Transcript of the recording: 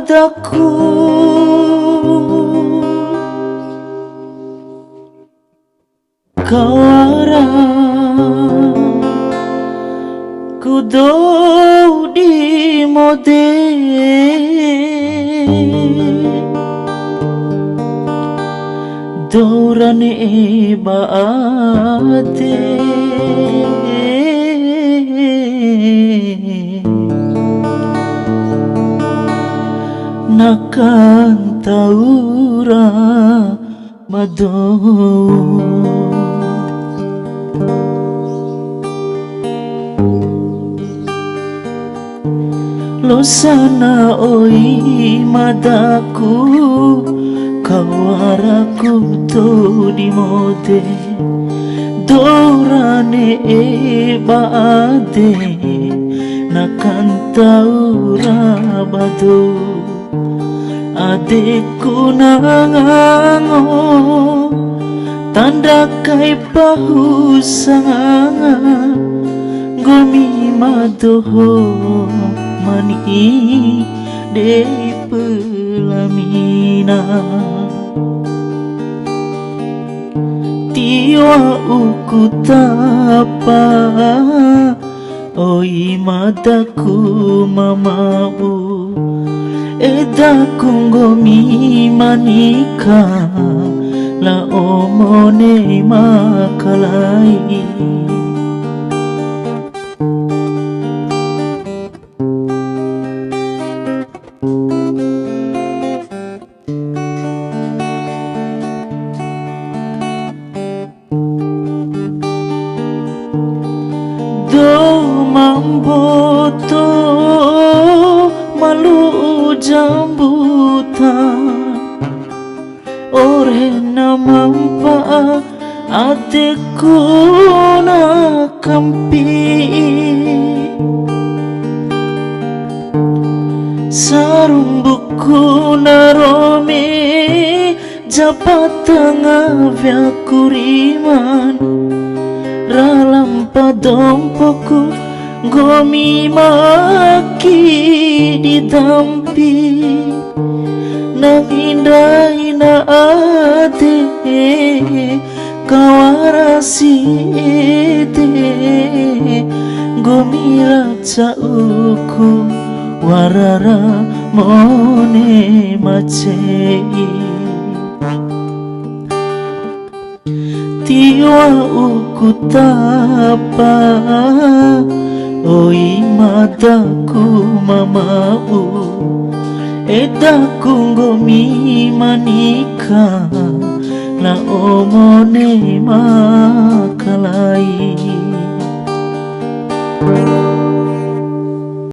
madaku kawara kudou di mode dorane baate nakan taura mado lo sana oi madaku kawaraku to di mode dorane baade nakan taura bado adekku nangango tanda kai bahu sanga gomi madoho mani de pelamina tiwa uku tapa oi madaku mamau edaku ngomi manika la omone makalai mamboto malu jambuta orena mampa adekku na kampi sarumbuku narome japatanga vyakuriman ralampa dompoku gomi maki ditampi nang indah ate kawarasi ete gomi raca uku warara mone macei tiwa uku tapa oi madaku mamau edaku ngomi manika la omone makalai